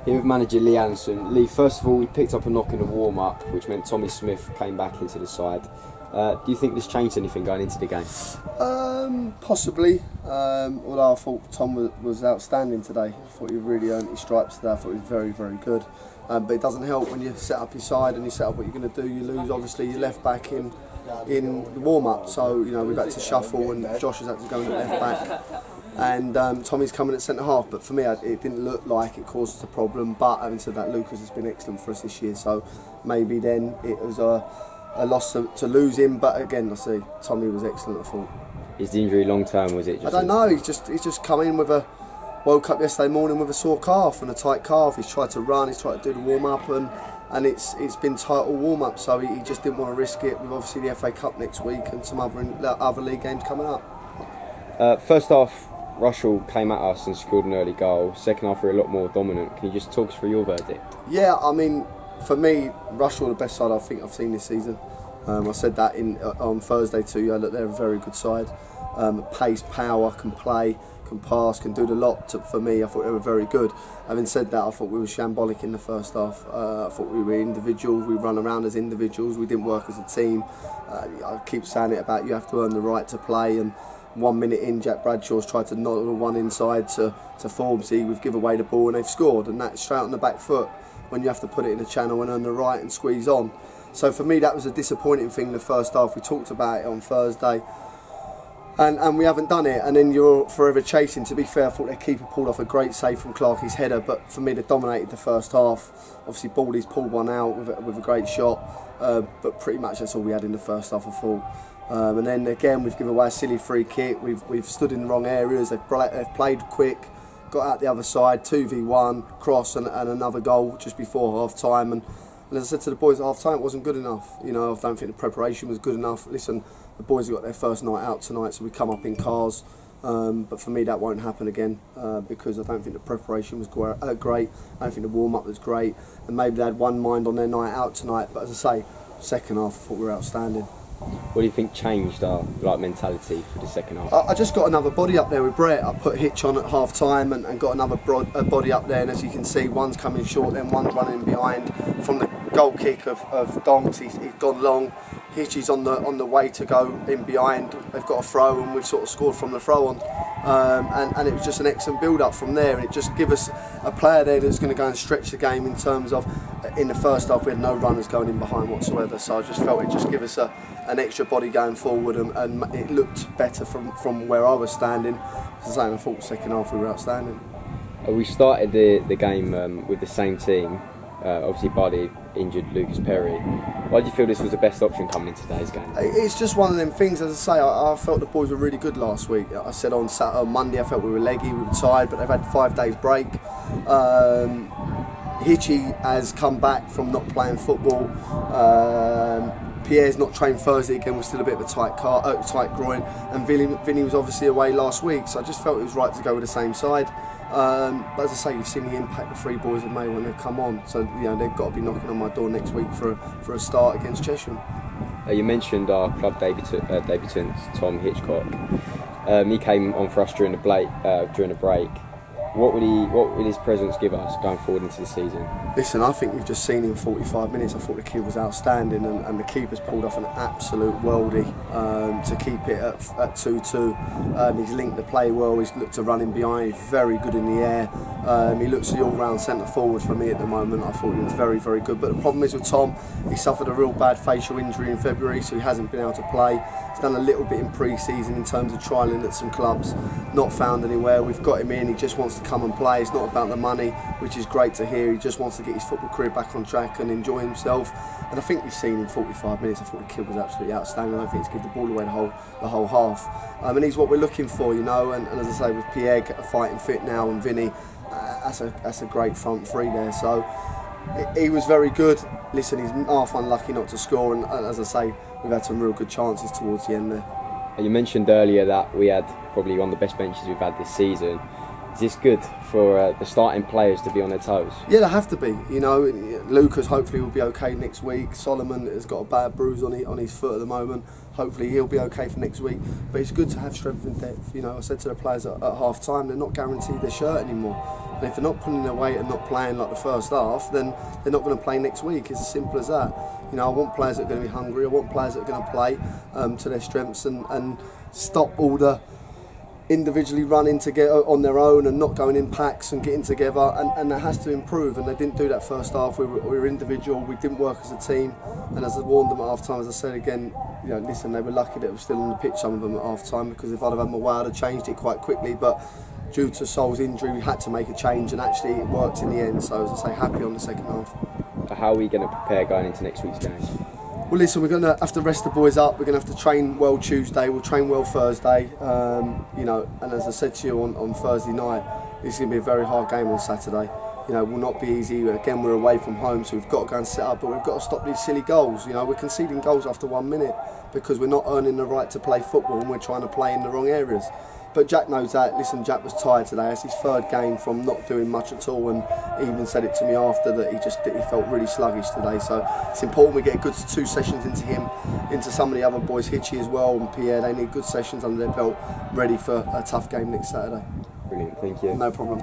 Here with manager Lee Allinson. Lee, first of all, we picked up a knock in the warm-up, which meant Tommy Smith came back into the side. Do you think this changed anything going into the game? Possibly. Although I thought Tom was outstanding today. I thought he really earned his stripes today. I thought he was very, very good. But it doesn't help when you set up your side and you set up what you're going to do. You lose, obviously, your left back in the warm-up. So, you know, we've had to shuffle and Josh has had to go into left back. And Tommy's coming at centre half, but for me it didn't look like it caused us a problem. But having said that, Lucas has been excellent for us this year, so maybe then it was a loss to lose him. But again, I see Tommy was excellent. I thought. Is the injury long term? Was it? I don't know. He's just come in woke up yesterday morning with a sore calf and a tight calf. He's tried to run, he's tried to do the warm up, and it's been tight all warm up. So he just didn't want to risk it. With obviously the FA Cup next week and some other league games coming up. First half, Rushall came at us and scored an early goal. Second half, we were a lot more dominant. Can you just talk us through your verdict? Yeah, I mean, for me, Rushall the best side I think I've seen this season. I said that on Thursday to you. Look, they're a very good side. Pace, power, can play, can pass, can do the lot. For me, I thought they were very good. Having said that, I thought we were shambolic in the first half. I thought we were individuals. We run around as individuals. We didn't work as a team. I keep saying it about you have to earn the right to play. And 1 minute in, Jack Bradshaw's tried to knock the one inside to Formsy. We've given away the ball and they've scored, and that's straight on the back foot when you have to put it in the channel and earn the right and squeeze on. So for me, that was a disappointing thing in the first half. We talked about it on Thursday, and we haven't done it. And then you're forever chasing. To be fair, I thought their keeper pulled off a great save from Clarkie's header, but for me, they dominated the first half. Obviously, Baldy's pulled one out with a great shot, but pretty much that's all we had in the first half, I thought. And then again, we've given away a silly free kick. We've stood in the wrong areas. They've played quick, got out the other side, 2v1 cross and another goal just before half time. And as I said to the boys at half time, it wasn't good enough. You know, I don't think the preparation was good enough. Listen, the boys have got their first night out tonight, so we come up in cars. But for me, that won't happen again because I don't think the preparation was great. I don't think the warm up was great, and maybe they had one mind on their night out tonight. But as I say, second half, I thought we were outstanding. What do you think changed our mentality for the second half? I just got another body up there with Brett. I put Hitch on at half time and got another body up there, and as you can see, one's coming short, then one's running behind. From the goal kick of Donks, he's gone long. Hitch is on the way to go in behind. They've got a throw, and we've sort of scored from the throw on. And it was just an excellent build up from there. It just give us a player there that's going to go and stretch the game in terms of, in the first half we had no runners going in behind whatsoever, so I just felt it just give us an extra body going forward, and it looked better from where I was standing. As I say, I thought the second half we were outstanding. We started the game with the same team. Obviously Buddy injured Lucas Perry. Why do you feel this was the best option coming into today's game? It's just one of them things. As I say, I felt the boys were really good last week. I said on Monday I felt we were leggy, we were tired, but they've had 5 days break. Hitchy has come back from not playing football. Pierre's not trained Thursday again, was still a bit of a tight groin, and Vinny was obviously away last week, so I just felt it was right to go with the same side. But as I say, you've seen the impact the three boys have made when they've come on, so you know they've got to be knocking on my door next week for a start against Cheshire. You mentioned our club debutant Tom Hitchcock. He came on for us during the break. What would his presence give us going forward into the season? Listen, I think we've just seen him 45 minutes. I thought the kid was outstanding, and the keeper's pulled off an absolute worldie to keep it at 2-2. He's linked the play well, he's looked to run in behind, he's very good in the air. He looks the all-round centre forward for me at the moment. I thought he was very, very good. But the problem is with Tom, he suffered a real bad facial injury in February, so he hasn't been able to play. He's done a little bit in pre-season in terms of trialling at some clubs, not found anywhere. We've got him in, he just wants to come and play. It's not about the money, which is great to hear. He just wants to get his football career back on track and enjoy himself. And I think we've seen in 45 minutes, I thought the kid was absolutely outstanding. I don't think he's given the ball away the whole half. And he's what we're looking for, you know. And as I say, with Pierre fighting fit now and Vinny, that's a great front three there. So he was very good. Listen, he's half unlucky not to score, and as I say, we've had some real good chances towards the end there. You mentioned earlier that we had probably one of the best benches we've had this season. Is this good for the starting players to be on their toes? Yeah, they have to be. You know, Lucas hopefully will be okay next week. Solomon has got a bad bruise on his foot at the moment. Hopefully he'll be okay for next week. But it's good to have strength and depth. You know, I said to the players at half time, they're not guaranteed their shirt anymore. And if they're not pulling their weight and not playing like the first half, then they're not going to play next week. It's as simple as that. You know, I want players that are going to be hungry. I want players that are going to play to their strengths and stop all the individually running together on their own and not going in packs and getting together, and that has to improve, and they didn't do that first half. We were individual, we didn't work as a team, and as I warned them at half time, as I said again, you know, listen, they were lucky that it was still on the pitch, some of them at half time, because if I'd have had my way I'd have changed it quite quickly, but due to Sol's injury we had to make a change, and actually it worked in the end. So as I say, happy on the second half. How are we going to prepare going into next week's game? Well, listen, we're going to have to rest the boys up. We're going to have to train well Tuesday. We'll train well Thursday. You know, and as I said to you on Thursday night, it's going to be a very hard game on Saturday. You know, it will not be easy. Again, we're away from home, so we've got to go and set up, but we've got to stop these silly goals. You know, we're conceding goals after 1 minute because we're not earning the right to play football and we're trying to play in the wrong areas. But Jack knows that. Listen, Jack was tired today. It's his third game from not doing much at all, and he even said it to me after that he felt really sluggish today. So it's important we get a good 2 sessions into him, into some of the other boys, Hitchy as well and Pierre. They need good sessions under their belt, ready for a tough game next Saturday. Brilliant, thank you. No problem.